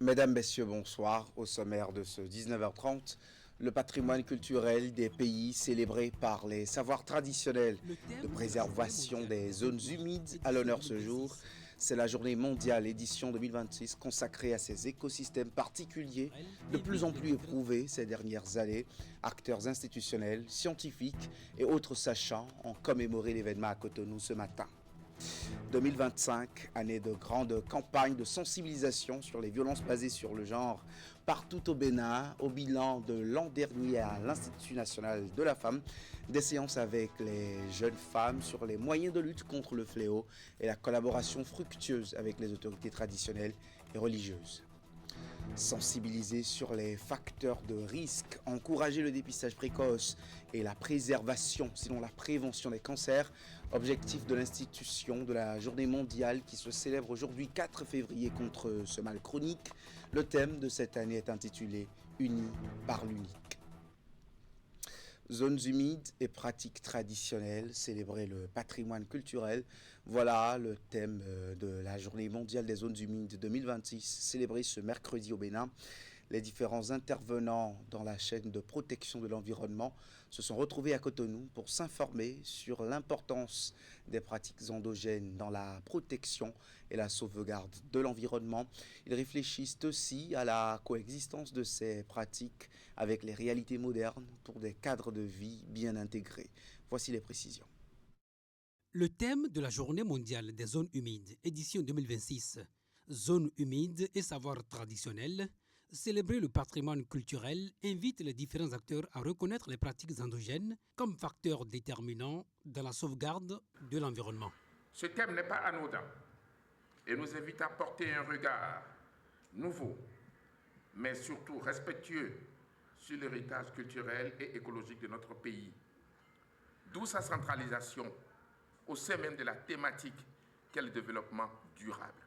Mesdames, Messieurs, bonsoir. Au sommaire de ce 19h30, le patrimoine culturel des pays célébré par les savoirs traditionnels de préservation des zones humides à l'honneur ce jour. C'est la journée mondiale édition 2026 consacrée à ces écosystèmes particuliers de plus en plus éprouvés ces dernières années. Acteurs institutionnels, scientifiques et autres sachants ont commémoré l'événement à Cotonou ce matin. 2025, année de grande campagne de sensibilisation sur les violences basées sur le genre partout au Bénin, au bilan de l'an dernier à l'Institut national de la femme, des séances avec les jeunes femmes sur les moyens de lutte contre le fléau et la collaboration fructueuse avec les autorités traditionnelles et religieuses. Sensibiliser sur les facteurs de risque, encourager le dépistage précoce et la préservation, sinon la prévention des cancers, objectif de l'institution de la journée mondiale qui se célèbre aujourd'hui 4 février contre ce mal chronique. Le thème de cette année est intitulé « Unis par l'unique ». Zones humides et pratiques traditionnelles, célébrer le patrimoine culturel. Voilà le thème de la journée mondiale des zones humides 2026, célébrée ce mercredi au Bénin. Les différents intervenants dans la chaîne de protection de l'environnement se sont retrouvés à Cotonou pour s'informer sur l'importance des pratiques endogènes dans la protection et la sauvegarde de l'environnement. Ils réfléchissent aussi à la coexistence de ces pratiques avec les réalités modernes pour des cadres de vie bien intégrés. Voici les précisions. Le thème de la Journée mondiale des zones humides, édition 2026, zones humides et savoirs traditionnels, célébrer le patrimoine culturel invite les différents acteurs à reconnaître les pratiques endogènes comme facteurs déterminants dans la sauvegarde de l'environnement. Ce thème n'est pas anodin et nous invite à porter un regard nouveau, mais surtout respectueux sur l'héritage culturel et écologique de notre pays. D'où sa centralisation au sein même de la thématique qu'est le développement durable.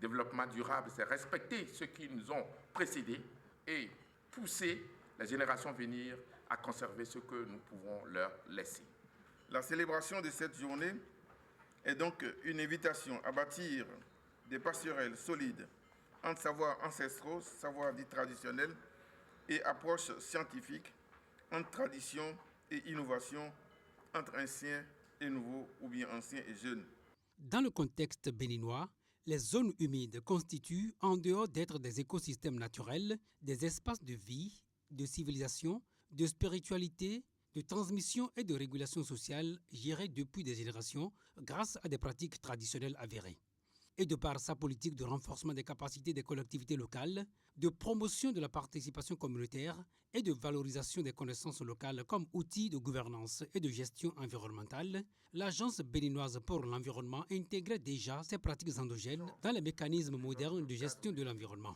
Développement durable, c'est respecter ceux qui nous ont précédés et pousser les générations à venir à conserver ce que nous pouvons leur laisser. La célébration de cette journée est donc une invitation à bâtir des passerelles solides entre savoirs ancestraux, savoirs dits traditionnels et approches scientifiques, entre tradition et innovation, entre anciens et nouveaux ou bien anciens et jeunes. Dans le contexte béninois, les zones humides constituent, en dehors d'être des écosystèmes naturels, des espaces de vie, de civilisation, de spiritualité, de transmission et de régulation sociale gérés depuis des générations grâce à des pratiques traditionnelles avérées. Et de par sa politique de renforcement des capacités des collectivités locales, de promotion de la participation communautaire et de valorisation des connaissances locales comme outil de gouvernance et de gestion environnementale, l'Agence béninoise pour l'environnement intégrait déjà ces pratiques endogènes dans les mécanismes modernes de gestion de l'environnement.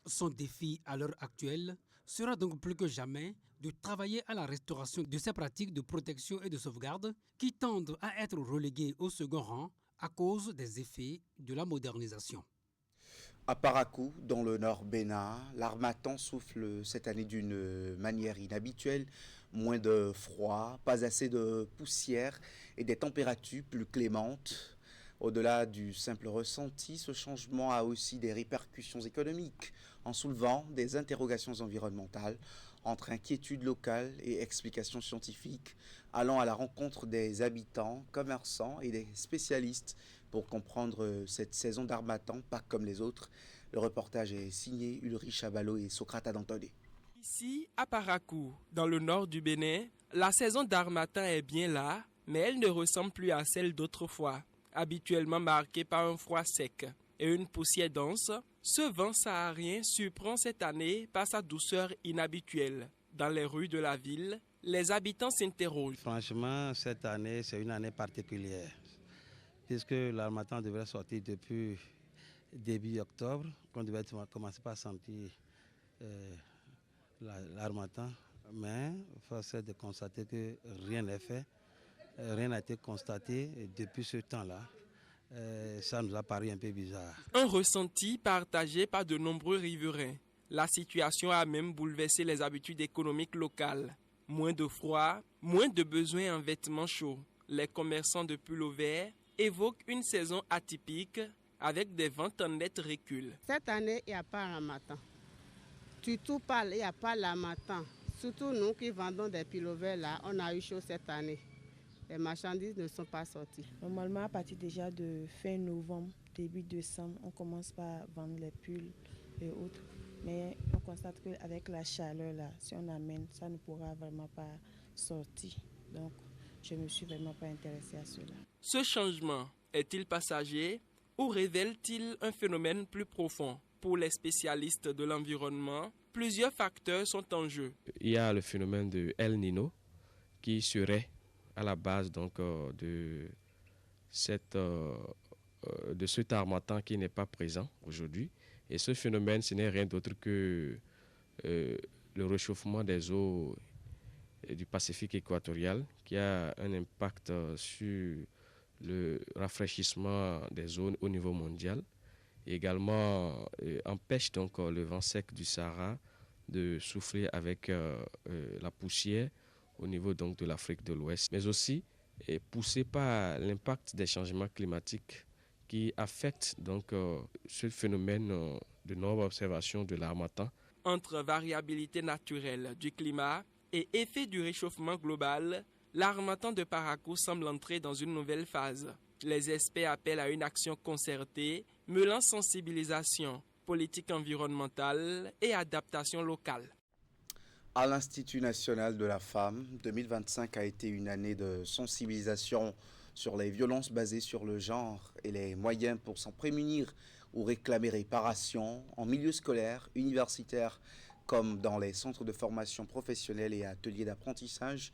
Son défi à l'heure actuelle sera donc plus que jamais de travailler à la restauration de ces pratiques de protection et de sauvegarde qui tendent à être reléguées au second rang à cause des effets de la modernisation. À Parakou, dans le nord Bénin, l'harmattan souffle cette année d'une manière inhabituelle. Moins de froid, pas assez de poussière et des températures plus clémentes. Au-delà du simple ressenti, ce changement a aussi des répercussions économiques en soulevant des interrogations environnementales entre inquiétudes locales et explications scientifiques, allant à la rencontre des habitants, commerçants et des spécialistes pour comprendre cette saison d'harmattan, pas comme les autres. Le reportage est signé Ulrich Abalo et Socrate Adantolé. Ici, à Parakou, dans le nord du Bénin, la saison d'harmattan est bien là, mais elle ne ressemble plus à celle d'autrefois. Habituellement marquée par un froid sec et une poussière dense, ce vent saharien surprend cette année par sa douceur inhabituelle. Dans les rues de la ville, les habitants s'interrogent. Franchement, cette année, c'est une année particulière, puisque l'harmattan devrait sortir depuis début octobre, qu'on devait commencer par sentir l'harmattan, mais force est de constater que rien n'est fait. Rien n'a été constaté depuis ce temps-là. Ça nous a paru un peu bizarre. Un ressenti partagé par de nombreux riverains. La situation a même bouleversé les habitudes économiques locales. Moins de froid, moins de besoins en vêtements chauds. Les commerçants de pulls verts évoquent une saison atypique avec des ventes en net recul. Cette année, il n'y a pas Harmattan. Tu tout parles, il n'y a pas l'Harmattan. Surtout nous qui vendons des pilovers là, on a eu chaud cette année. Les marchandises ne sont pas sorties. Normalement, à partir déjà de fin novembre, début décembre, on commence par vendre les pulls et autres. Mais on constate qu'avec la chaleur là, si on amène, ça ne pourra vraiment pas sortir. Donc, je ne me suis vraiment pas intéressée à cela. Ce changement est-il passager ou révèle-t-il un phénomène plus profond? Pour les spécialistes de l'environnement, plusieurs facteurs sont en jeu. Il y a le phénomène de El Niño qui serait à la base donc, de cet harmattan qui n'est pas présent aujourd'hui. Et ce phénomène, ce n'est rien d'autre que le réchauffement des eaux du Pacifique équatorial qui a un impact sur le rafraîchissement des zones au niveau mondial. Et également empêche donc le vent sec du Sahara de souffler avec la poussière au niveau donc de l'Afrique de l'Ouest, mais aussi poussé par l'impact des changements climatiques qui affectent donc ce phénomène de non-observation de l'harmattan. Entre variabilité naturelle du climat et effet du réchauffement global, l'harmattan de Parakou semble entrer dans une nouvelle phase. Les experts appellent à une action concertée, mêlant sensibilisation, politique environnementale et adaptation locale. À l'Institut national de la femme, 2025 a été une année de sensibilisation sur les violences basées sur le genre et les moyens pour s'en prémunir ou réclamer réparation en milieu scolaire, universitaire, comme dans les centres de formation professionnelle et ateliers d'apprentissage.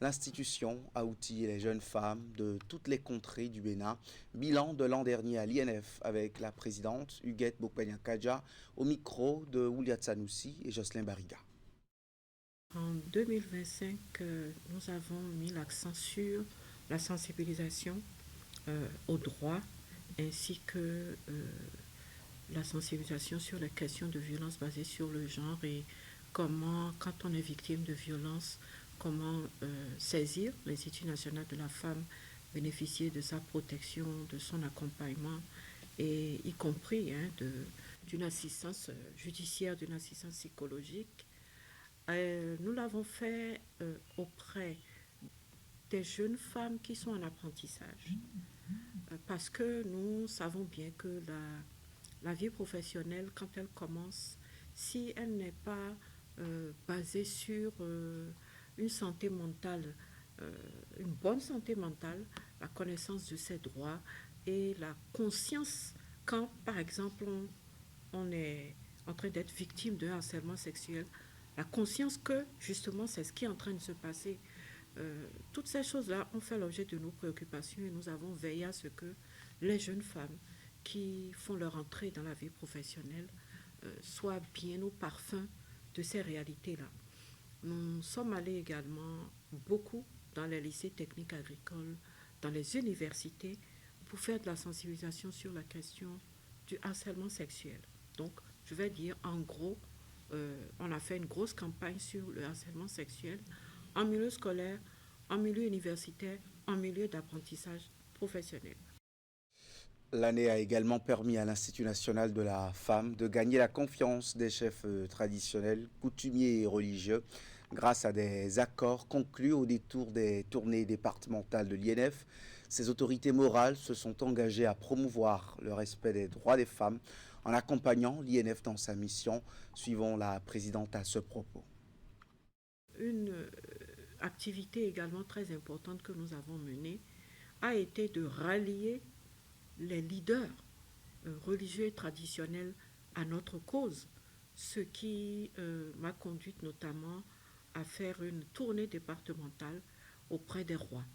L'institution a outillé les jeunes femmes de toutes les contrées du Bénin. Bilan de l'an dernier à l'INF avec la présidente Huguette Bokpenya-Kadja au micro de Ouliat Sanoussi et Jocelyn Bariga. En 2025, nous avons mis l'accent sur la sensibilisation aux droits ainsi que la sensibilisation sur les questions de violence basées sur le genre et comment, quand on est victime de violence, comment saisir l'Institut national de la femme, bénéficier de sa protection, de son accompagnement, et y compris d'une assistance judiciaire, d'une assistance psychologique. Nous l'avons fait auprès des jeunes femmes qui sont en apprentissage, parce que nous savons bien que la vie professionnelle, quand elle commence, si elle n'est pas basée sur une santé mentale, une bonne santé mentale, la connaissance de ses droits et la conscience quand, par exemple, on est en train d'être victime d'un harcèlement sexuel, la conscience que, justement, c'est ce qui est en train de se passer. Toutes ces choses-là ont fait l'objet de nos préoccupations et nous avons veillé à ce que les jeunes femmes qui font leur entrée dans la vie professionnelle soient bien au parfum de ces réalités-là. Nous sommes allés également beaucoup dans les lycées techniques agricoles, dans les universités, pour faire de la sensibilisation sur la question du harcèlement sexuel. Donc, je vais dire en gros, on a fait une grosse campagne sur le harcèlement sexuel en milieu scolaire, en milieu universitaire, en milieu d'apprentissage professionnel. L'année a également permis à l'Institut national de la femme de gagner la confiance des chefs traditionnels, coutumiers et religieux grâce à des accords conclus au détour des tournées départementales de l'INF. Ces autorités morales se sont engagées à promouvoir le respect des droits des femmes en accompagnant l'INF dans sa mission. Suivons la présidente à ce propos. Une activité également très importante que nous avons menée a été de rallier les leaders religieux et traditionnels à notre cause, ce qui m'a conduite notamment à faire une tournée départementale auprès des rois,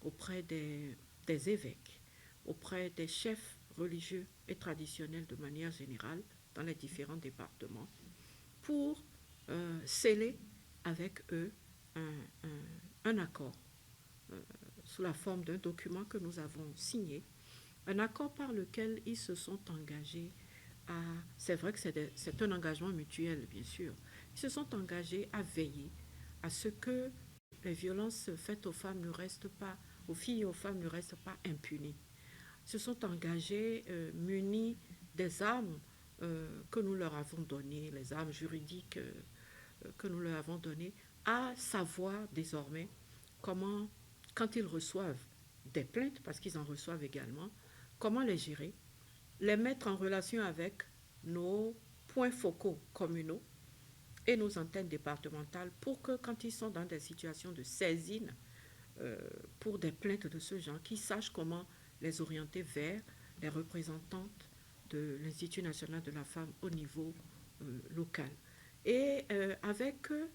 auprès des évêques, auprès des chefs religieux et traditionnels de manière générale dans les différents départements, pour sceller avec eux un accord sous la forme d'un document que nous avons signé, un accord par lequel ils se sont engagés à... C'est vrai que c'est un engagement mutuel, bien sûr. Ils se sont engagés à veiller à ce que les violences faites aux femmes ne restent pas, aux filles et aux femmes ne restent pas impunies, se sont engagés munis des armes que nous leur avons données, les armes juridiques que nous leur avons données, à savoir désormais comment, quand ils reçoivent des plaintes, parce qu'ils en reçoivent également, comment les gérer, les mettre en relation avec nos points focaux communaux et nos antennes départementales pour que quand ils sont dans des situations de saisine pour des plaintes de ce genre, qu'ils sachent comment les orienter vers les représentantes de l'Institut national de la femme au niveau local. Et avec eux,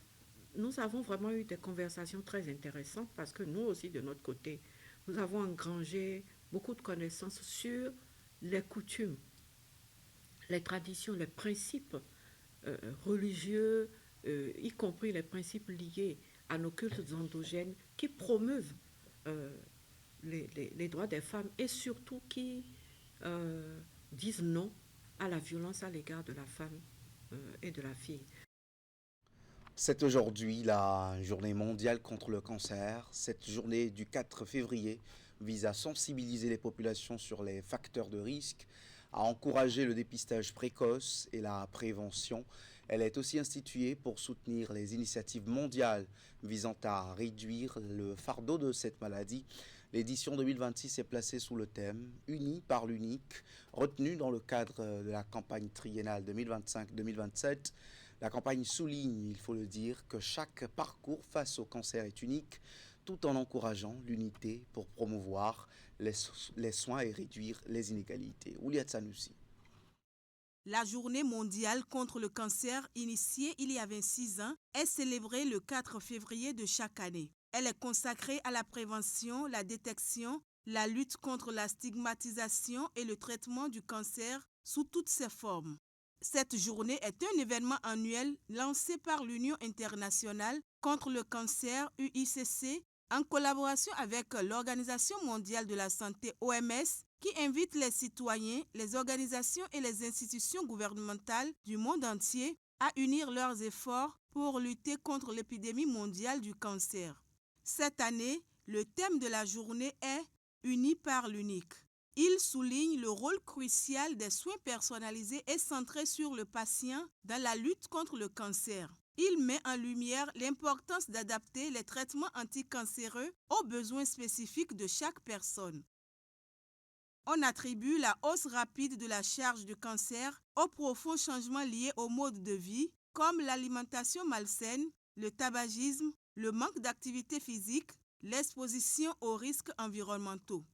nous avons vraiment eu des conversations très intéressantes parce que nous aussi, de notre côté, nous avons engrangé beaucoup de connaissances sur les coutumes, les traditions, les principes religieux, y compris les principes liés à nos cultes endogènes qui promeuvent les droits des femmes et surtout qui disent non à la violence à l'égard de la femme et de la fille. C'est aujourd'hui la journée mondiale contre le cancer. Cette journée du 4 février vise à sensibiliser les populations sur les facteurs de risque, à encourager le dépistage précoce et la prévention. Elle est aussi instituée pour soutenir les initiatives mondiales visant à réduire le fardeau de cette maladie. L'édition 2026 est placée sous le thème « Unis par l'unique », retenu dans le cadre de la campagne triennale 2025-2027. La campagne souligne, il faut le dire, que chaque parcours face au cancer est unique, tout en encourageant l'unité pour promouvoir les soins et réduire les inégalités. Ouliat Sanoussi. La journée mondiale contre le cancer, initiée il y a 26 ans, est célébrée le 4 février de chaque année. Elle est consacrée à la prévention, la détection, la lutte contre la stigmatisation et le traitement du cancer sous toutes ses formes. Cette journée est un événement annuel lancé par l'Union internationale contre le cancer, UICC, en collaboration avec l'Organisation mondiale de la santé, OMS, qui invite les citoyens, les organisations et les institutions gouvernementales du monde entier à unir leurs efforts pour lutter contre l'épidémie mondiale du cancer. Cette année, le thème de la journée est « Unis par l'unique ». Il souligne le rôle crucial des soins personnalisés et centrés sur le patient dans la lutte contre le cancer. Il met en lumière l'importance d'adapter les traitements anticancéreux aux besoins spécifiques de chaque personne. On attribue la hausse rapide de la charge de cancer aux profonds changements liés au mode de vie, comme l'alimentation malsaine, le tabagisme, le manque d'activité physique, l'exposition aux risques environnementaux.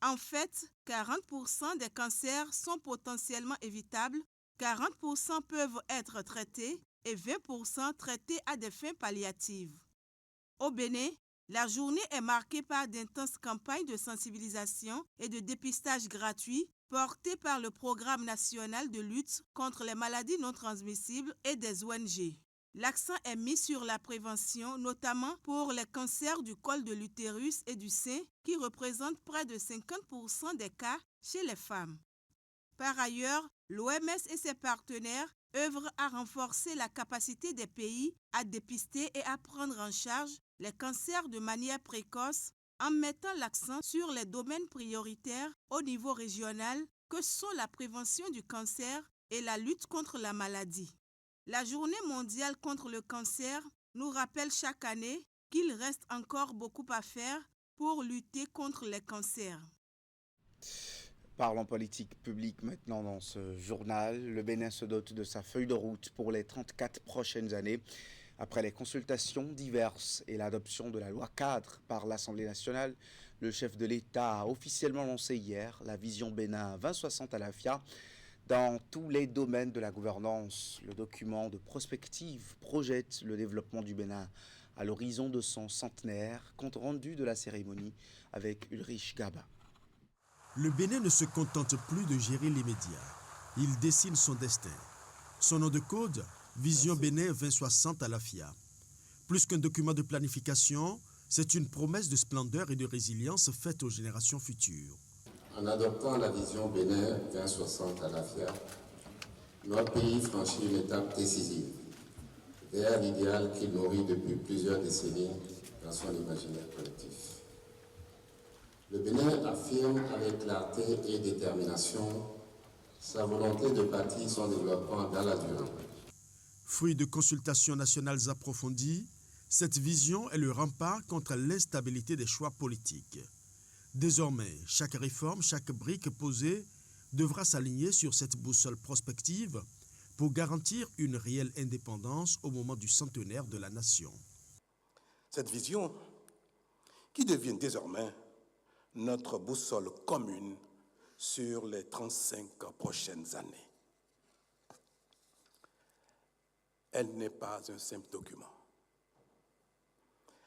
En fait, 40% des cancers sont potentiellement évitables, 40% peuvent être traités et 20% traités à des fins palliatives. Au Bénin, la journée est marquée par d'intenses campagnes de sensibilisation et de dépistage gratuits portées par le Programme national de lutte contre les maladies non transmissibles et des ONG. L'accent est mis sur la prévention, notamment pour les cancers du col de l'utérus et du sein, qui représentent près de 50% des cas chez les femmes. Par ailleurs, l'OMS et ses partenaires œuvrent à renforcer la capacité des pays à dépister et à prendre en charge les cancers de manière précoce en mettant l'accent sur les domaines prioritaires au niveau régional que sont la prévention du cancer et la lutte contre la maladie. La Journée mondiale contre le cancer nous rappelle chaque année qu'il reste encore beaucoup à faire pour lutter contre les cancers. Parlons politique publique maintenant dans ce journal. Le Bénin se dote de sa feuille de route pour les 34 prochaines années. Après les consultations diverses et l'adoption de la loi cadre par l'Assemblée nationale, le chef de l'État a officiellement lancé hier la vision Bénin 2060 à l'AFIA. Dans tous les domaines de la gouvernance, le document de prospective projette le développement du Bénin à l'horizon de son centenaire, compte rendu de la cérémonie avec Ulrich Gaba. Le Bénin ne se contente plus de gérer l'immédiat. Il dessine son destin. Son nom de code, Vision Bénin 2060 à l'AFIA. Plus qu'un document de planification, c'est une promesse de splendeur et de résilience faite aux générations futures. En adoptant la vision Bénin 2060 à l'AFIA, notre pays franchit une étape décisive vers l'idéal qu'il nourrit depuis plusieurs décennies dans son imaginaire collectif. Le Bénin affirme avec clarté et détermination sa volonté de bâtir son développement dans la durée. Fruit de consultations nationales approfondies, cette vision est le rempart contre l'instabilité des choix politiques. Désormais, chaque réforme, chaque brique posée devra s'aligner sur cette boussole prospective pour garantir une réelle indépendance au moment du centenaire de la nation. Cette vision qui devient désormais notre boussole commune sur les 35 prochaines années. Elle n'est pas un simple document.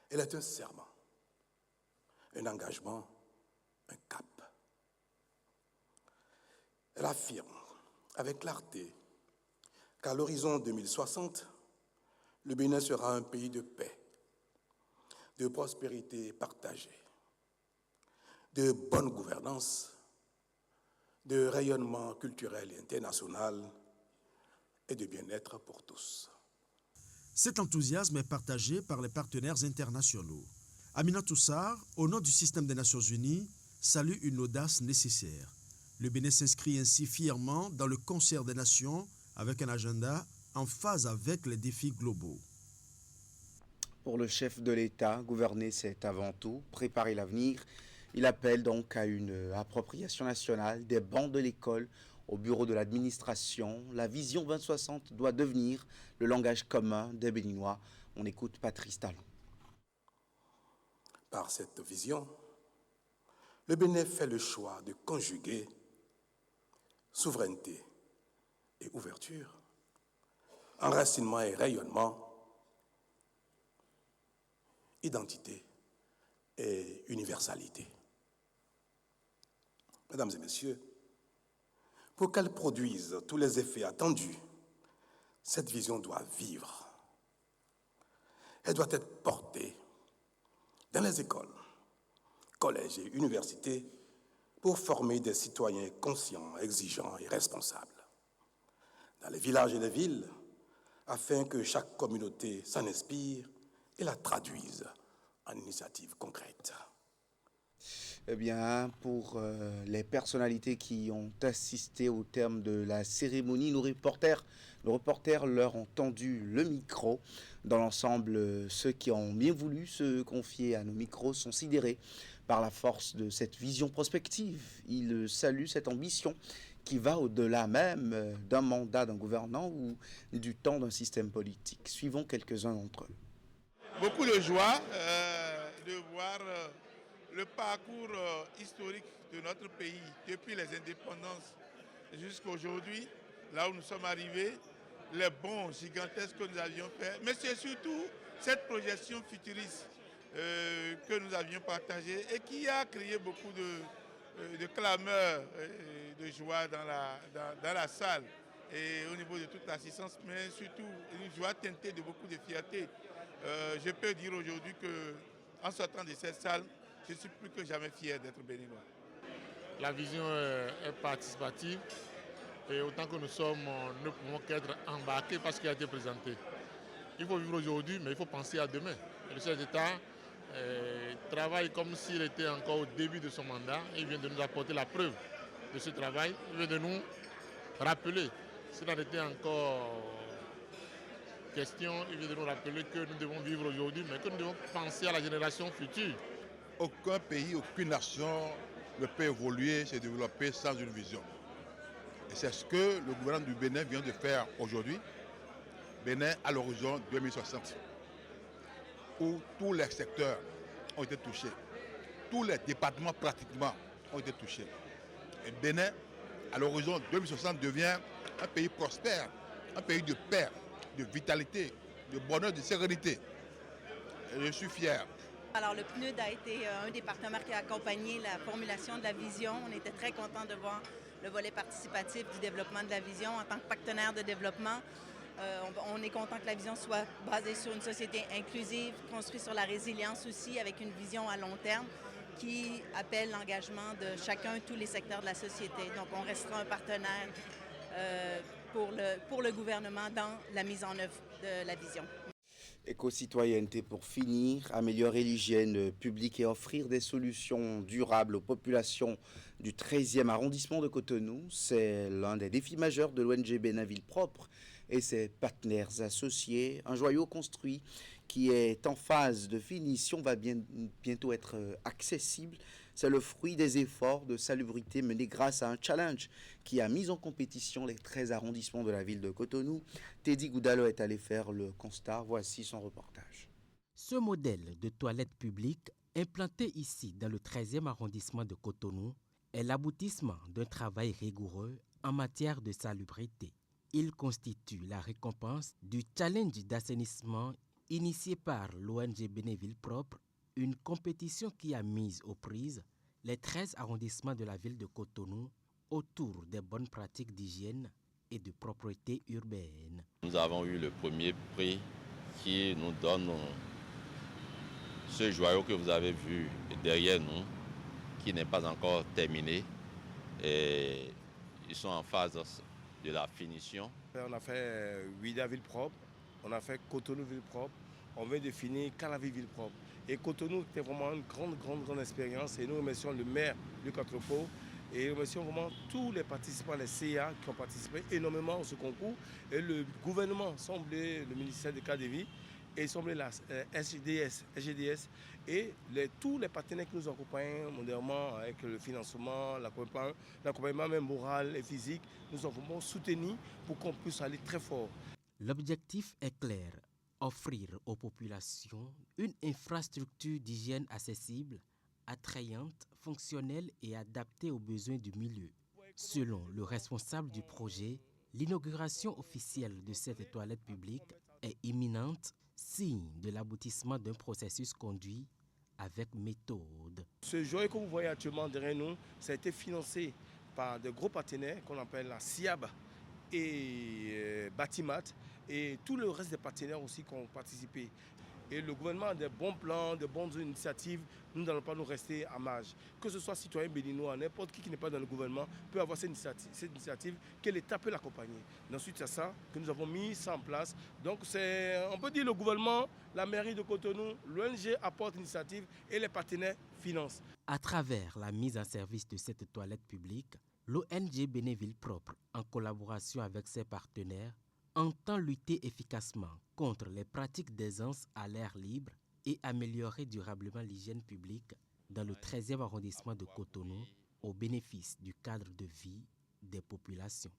Elle est un serment, un engagement, un cap. Elle affirme avec clarté qu'à l'horizon 2060, le Bénin sera un pays de paix, de prospérité partagée, de bonne gouvernance, de rayonnement culturel et international et de bien-être pour tous. Cet enthousiasme est partagé par les partenaires internationaux. Aminata Sarr, au nom du système des Nations Unies, salue une audace nécessaire. Le Bénin s'inscrit ainsi fièrement dans le concert des nations avec un agenda en phase avec les défis globaux. Pour le chef de l'État, gouverner, c'est avant tout préparer l'avenir. Il appelle donc à une appropriation nationale des bancs de l'école au bureau de l'administration. La vision 2060 doit devenir le langage commun des Béninois. On écoute Patrice Talon. Par cette vision, le Bénin fait le choix de conjuguer souveraineté et ouverture, enracinement et rayonnement, identité et universalité. Mesdames et messieurs, pour qu'elle produise tous les effets attendus, cette vision doit vivre. Elle doit être portée dans les écoles, collèges et universités pour former des citoyens conscients, exigeants et responsables. Dans les villages et les villes, afin que chaque communauté s'en inspire et la traduise en initiatives concrètes. Eh bien, pour les personnalités qui ont assisté au terme de la cérémonie, nos reporters leur ont tendu le micro. Dans l'ensemble, ceux qui ont bien voulu se confier à nos micros sont sidérés par la force de cette vision prospective. Ils saluent cette ambition qui va au-delà même d'un mandat d'un gouvernant ou du temps d'un système politique. Suivons quelques-uns d'entre eux. Beaucoup de joie de voir le parcours historique de notre pays depuis les indépendances jusqu'à aujourd'hui, là où nous sommes arrivés, les bonds gigantesques que nous avions faits, mais c'est surtout cette projection futuriste que nous avions partagée et qui a créé beaucoup de clameurs, de joie dans la salle et au niveau de toute l'assistance, mais surtout une joie teintée de beaucoup de fierté. Je peux dire aujourd'hui qu'en sortant de cette salle, je suis plus que jamais fier d'être béninois. La vision est participative et autant que nous sommes, ne pouvons qu'être embarqués par ce qui a été présenté. Il faut vivre aujourd'hui, mais il faut penser à demain. Et le chef d'État travaille comme s'il était encore au début de son mandat et il vient de nous apporter la preuve de ce travail. Il vient de nous rappeler, s'il en était encore question, il vient de nous rappeler que nous devons vivre aujourd'hui, mais que nous devons penser à la génération future. Aucun pays, aucune nation ne peut évoluer, se développer sans une vision. Et c'est ce que le gouvernement du Bénin vient de faire aujourd'hui. Bénin à l'horizon 2060, où tous les secteurs ont été touchés. Tous les départements pratiquement ont été touchés. Et Bénin, à l'horizon 2060, devient un pays prospère, un pays de paix, de vitalité, de bonheur, de sérénité. Et je suis fier. Alors le PNUD a été un des partenaires qui a accompagné la formulation de la vision. On était très contents de voir le volet participatif du développement de la vision en tant que partenaire de développement. On est content que la vision soit basée sur une société inclusive, construite sur la résilience aussi, avec une vision à long terme qui appelle l'engagement de chacun, tous les secteurs de la société. Donc on restera un partenaire pour le gouvernement dans la mise en œuvre de la vision. Éco-citoyenneté pour finir, améliorer l'hygiène publique et offrir des solutions durables aux populations du 13e arrondissement de Cotonou, c'est l'un des défis majeurs de l'ONG Bénin Ville Propre et ses partenaires associés. Un joyau construit qui est en phase de finition va bientôt être accessible. C'est le fruit des efforts de salubrité menés grâce à un challenge qui a mis en compétition les 13 arrondissements de la ville de Cotonou. Teddy Goudalo est allé faire le constat. Voici son reportage. Ce modèle de toilette publique, implanté ici dans le 13e arrondissement de Cotonou, est l'aboutissement d'un travail rigoureux en matière de salubrité. Il constitue la récompense du challenge d'assainissement initié par l'ONG Bénin Ville Propre, une compétition qui a mis aux prises les 13 arrondissements de la ville de Cotonou autour des bonnes pratiques d'hygiène et de propreté urbaine. Nous avons eu le premier prix qui nous donne ce joyau que vous avez vu derrière nous, qui n'est pas encore terminé. Et ils sont en phase de la finition. On a fait Ouida Ville Propre, on a fait Cotonou Ville Propre, on vient de finir Calavi Ville Propre. Et Cotonou, c'était vraiment une grande expérience. Et nous remercions le maire du Quatrepo et nous remercions vraiment tous les participants, les CIA qui ont participé énormément à ce concours. Et le gouvernement, semblait le ministère des Cadres de Vie, et semblait la SGDS et tous les partenaires qui nous accompagnent modernement avec le financement, l'accompagnement même moral et physique, nous avons vraiment soutenu pour qu'on puisse aller très fort. L'objectif est clair. Offrir aux populations une infrastructure d'hygiène accessible, attrayante, fonctionnelle et adaptée aux besoins du milieu. Selon le responsable du projet, l'inauguration officielle de cette toilette publique est imminente, signe de l'aboutissement d'un processus conduit avec méthode. Ce joyau que vous voyez actuellement derrière nous, ça a été financé par de gros partenaires qu'on appelle la SIAB et Batimat, et tout le reste des partenaires aussi qui ont participé. Et le gouvernement a des bons plans, de bonnes initiatives. Nous n'allons pas nous rester à marge. Que ce soit citoyen béninois, n'importe qui n'est pas dans le gouvernement peut avoir cette initiative que l'État peut l'accompagner. Ensuite, c'est ça que nous avons mis ça en place. Donc, on peut dire le gouvernement, la mairie de Cotonou, l'ONG apporte l'initiative et les partenaires financent. À travers la mise en service de cette toilette publique, l'ONG Bénin Ville Propre, en collaboration avec ses partenaires, entend lutter efficacement contre les pratiques d'aisance à l'air libre et améliorer durablement l'hygiène publique dans le 13e arrondissement de Cotonou au bénéfice du cadre de vie des populations.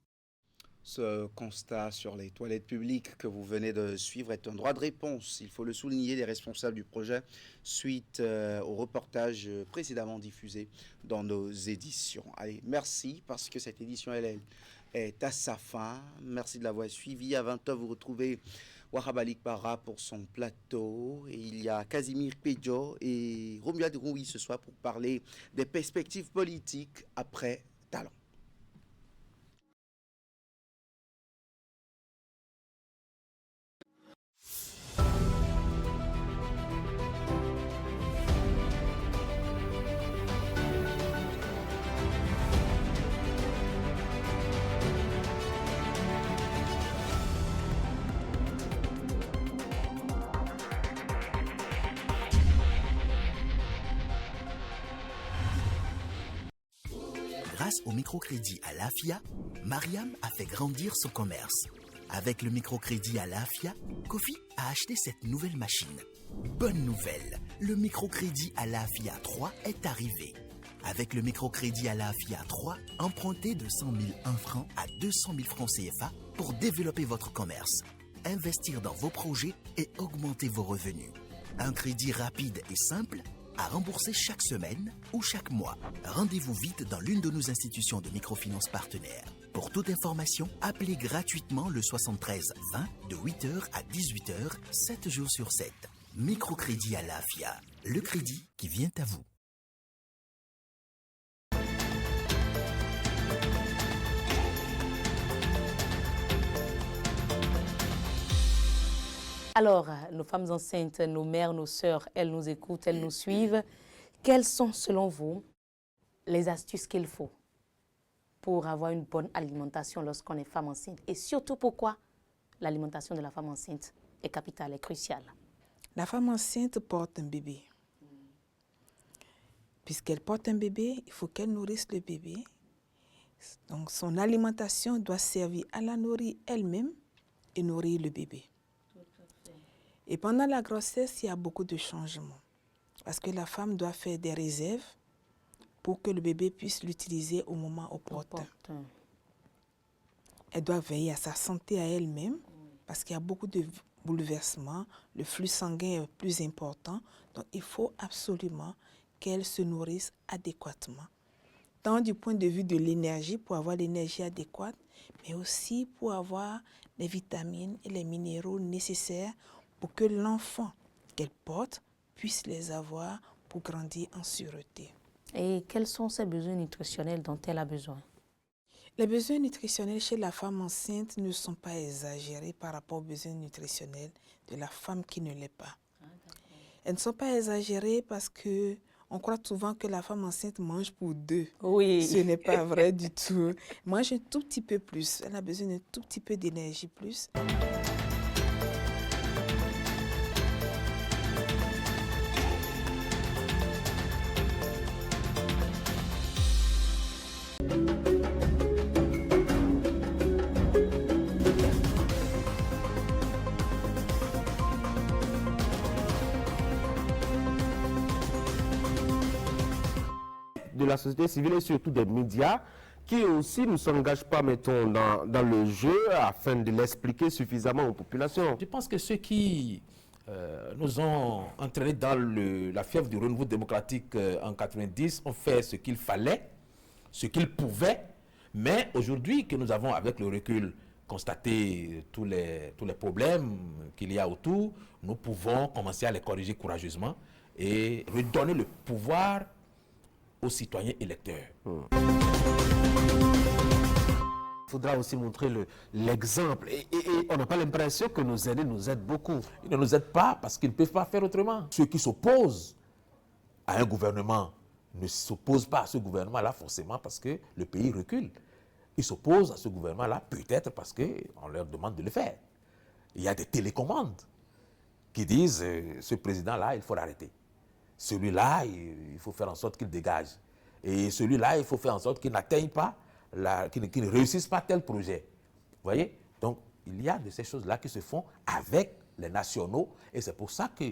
Ce constat sur les toilettes publiques que vous venez de suivre est un droit de réponse, il faut le souligner, des responsables du projet suite au reportage précédemment diffusé dans nos éditions. Allez, merci parce que cette édition elle est à sa fin. Merci de l'avoir suivi. À 20h, vous retrouvez Wahabalik Para pour son plateau. Et il y a Casimir Pedjo et Romuald Roui ce soir pour parler des perspectives politiques après Talon. Grâce au microcrédit à l'AFIA, Mariam a fait grandir son commerce. Avec le microcrédit à l'AFIA, Kofi a acheté cette nouvelle machine. Bonne nouvelle, le microcrédit à l'AFIA 3 est arrivé. Avec le microcrédit à l'AFIA 3, empruntez de 100 001 francs à 200 000 francs CFA pour développer votre commerce, investir dans vos projets et augmenter vos revenus. Un crédit rapide et simple à rembourser chaque semaine ou chaque mois. Rendez-vous vite dans l'une de nos institutions de microfinance partenaires. Pour toute information, appelez gratuitement le 73 20 de 8h à 18h, 7 jours sur 7. Microcrédit à l'AFIA, le crédit qui vient à vous. Alors, nos femmes enceintes, nos mères, nos sœurs, elles nous écoutent, elles nous suivent. Quelles sont, selon vous, les astuces qu'il faut pour avoir une bonne alimentation lorsqu'on est femme enceinte? Et surtout, pourquoi l'alimentation de la femme enceinte est capitale, est cruciale. La femme enceinte porte un bébé. Puisqu'elle porte un bébé, il faut qu'elle nourrisse le bébé. Donc son alimentation doit servir à la nourrir elle-même et nourrir le bébé. Et pendant la grossesse, il y a beaucoup de changements. Parce que la femme doit faire des réserves pour que le bébé puisse l'utiliser au moment opportun. Elle doit veiller à sa santé à elle-même parce qu'il y a beaucoup de bouleversements. Le flux sanguin est plus important. Donc il faut absolument qu'elle se nourrisse adéquatement. Tant du point de vue de l'énergie, pour avoir l'énergie adéquate, mais aussi pour avoir les vitamines et les minéraux nécessaires pour que l'enfant qu'elle porte puisse les avoir pour grandir en sûreté. Et quels sont ces besoins nutritionnels dont elle a besoin? Les besoins nutritionnels chez la femme enceinte ne sont pas exagérés par rapport aux besoins nutritionnels de la femme qui ne l'est pas. Elles ne sont pas exagérés parce que on croit souvent que la femme enceinte mange pour deux. Oui. Ce n'est pas vrai du tout. Elle mange un tout petit peu plus. Elle a besoin d'un tout petit peu d'énergie plus. De la société civile et surtout des médias qui aussi ne s'engagent pas, mettons, dans le jeu afin de l'expliquer suffisamment aux populations. Je pense que ceux qui nous ont entraînés dans la fièvre du renouveau démocratique en 90 ont fait ce qu'il fallait, ce qu'ils pouvaient, mais aujourd'hui que nous avons avec le recul constaté tous les problèmes qu'il y a autour, nous pouvons commencer à les corriger courageusement et redonner le pouvoir aux citoyens électeurs. Il faudra aussi montrer l'exemple. Et on n'a pas l'impression que nos aînés nous aident beaucoup. Ils ne nous aident pas parce qu'ils ne peuvent pas faire autrement. Ceux qui s'opposent à un gouvernement ne s'opposent pas à ce gouvernement-là forcément parce que le pays recule. Ils s'opposent à ce gouvernement-là peut-être parce qu'on leur demande de le faire. Il y a des télécommandes qui disent ce président-là, il faut l'arrêter. Celui-là, il faut faire en sorte qu'il dégage. Et celui-là, il faut faire en sorte qu'il n'atteigne pas, qu'il ne réussisse pas tel projet. Vous voyez? Donc, il y a de ces choses-là qui se font avec les nationaux. Et c'est pour ça que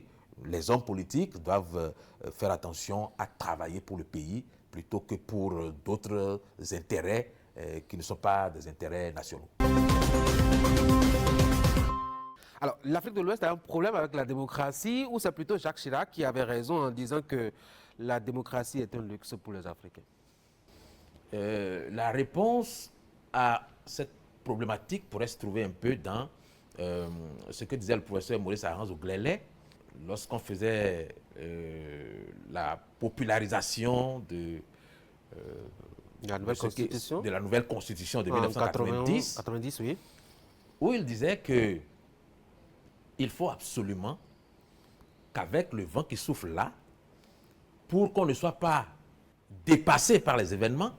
les hommes politiques doivent faire attention à travailler pour le pays plutôt que pour d'autres intérêts qui ne sont pas des intérêts nationaux. Alors, l'Afrique de l'Ouest a un problème avec la démocratie ou c'est plutôt Jacques Chirac qui avait raison en disant que la démocratie est un luxe pour les Africains? La réponse à cette problématique pourrait se trouver un peu dans ce que disait le professeur Maurice Aranz-Oglele lorsqu'on faisait la popularisation de la nouvelle constitution de 1990, 90, oui. Où il disait que il faut absolument qu'avec le vent qui souffle là, pour qu'on ne soit pas dépassé par les événements,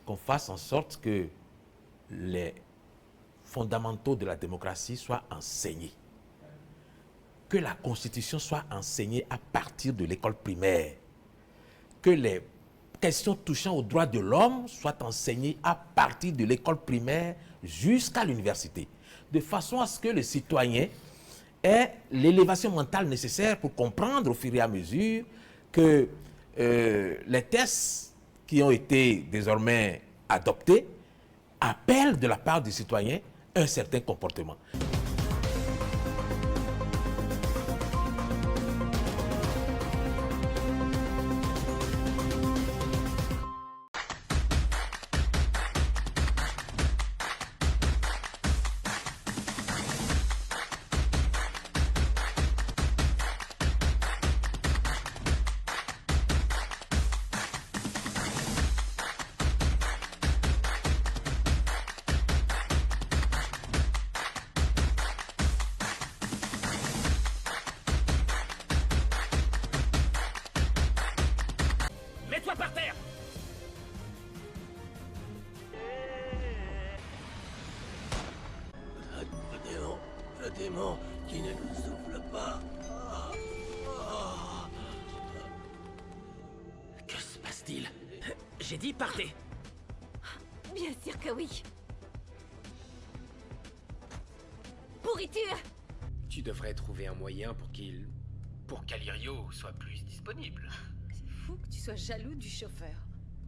qu'on fasse en sorte que les fondamentaux de la démocratie soient enseignés. Que la Constitution soit enseignée à partir de l'école primaire. Que les questions touchant aux droits de l'homme soient enseignées à partir de l'école primaire jusqu'à l'université. De façon à ce que le citoyen ait l'élévation mentale nécessaire pour comprendre au fur et à mesure que les tests qui ont été désormais adoptés appellent de la part du citoyen un certain comportement. démon qui ne nous souffle pas. Que se passe-t-il? J'ai dit partez. Bien sûr que oui. Pourriture! Tu devrais trouver un moyen pour qu'Alirio soit plus disponible. C'est fou que tu sois jaloux du chauffeur.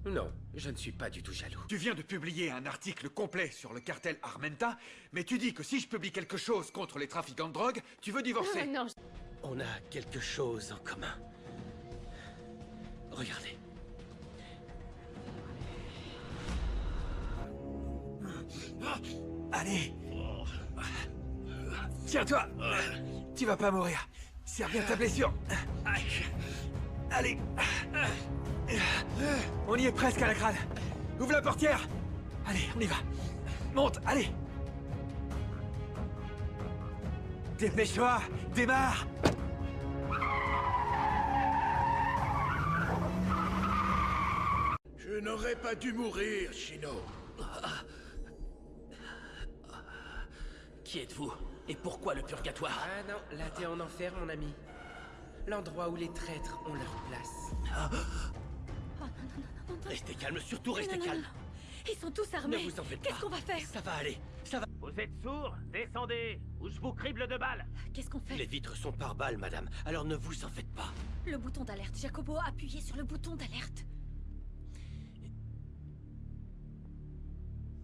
Non, je ne suis pas du tout jaloux. Tu viens de publier un article complet sur le cartel Armenta, mais tu dis que si je publie quelque chose contre les trafiquants de drogue, tu veux divorcer. Non. On a quelque chose en commun. Regardez. Allez. Tiens-toi. Tu vas pas mourir. Serre bien ta blessure. Allez. On y est presque à la crâne. Ouvre la portière. Allez, on y va. Monte, allez. Dépêche-toi. Démarre. Je n'aurais pas dû mourir, Chino. Qui êtes-vous? Et pourquoi le purgatoire? Ah non, là t'es en enfer, mon ami. L'endroit où les traîtres ont leur place. Restez calme, surtout restez calme. Ils sont tous armés. Ne vous en faites pas. Qu'est-ce qu'on va faire? Ça va aller, ça va. Vous êtes sourds? Descendez, ou je vous crible de balles. Qu'est-ce qu'on fait? Les vitres sont par balles, madame, alors ne vous en faites pas. Le bouton d'alerte. Jacobo, appuyez sur le bouton d'alerte.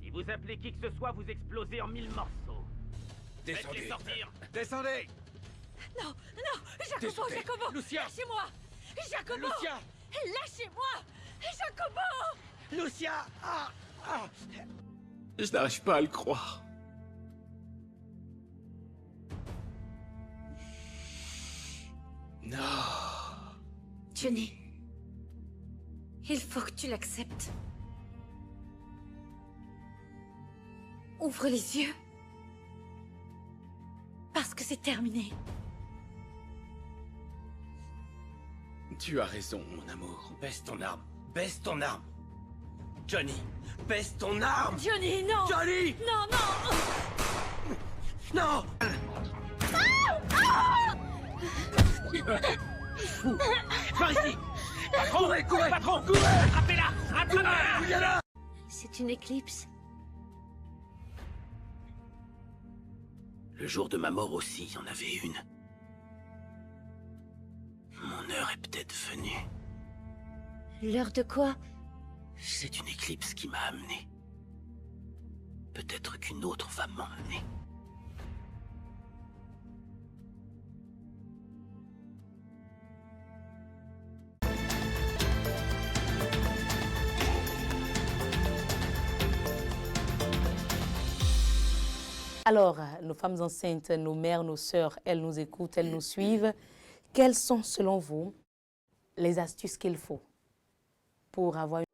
Si vous appelez qui que ce soit, vous explosez en 1000 morceaux. Descendez. Faites-les sortir. Descendez. Non, Jacobo, Descendez. Jacobo. Lucia. Lâchez-moi. Jacobo. Lucia. Lâchez-moi. Jacobo. Lucia. Je n'arrive pas à le croire. Non. Johnny, il faut que tu l'acceptes. Ouvre les yeux. Parce que c'est terminé. Tu as raison, mon amour. Baisse ton arme. Baisse ton arme. Johnny, baisse ton arme. Johnny, non. Johnny. Non. Non. Par ici. Patron, courez. Patron, courez. Attrapez-la. Attrapez-la. C'est une éclipse. Le jour de ma mort aussi, il y en avait une. Mon heure est peut-être venue. L'heure de quoi? C'est une éclipse qui m'a amené. Peut-être qu'une autre va m'emmener. Alors, nos femmes enceintes, nos mères, nos sœurs, elles nous écoutent, elles nous suivent. Quelles sont, selon vous, les astuces qu'il faut pour avoir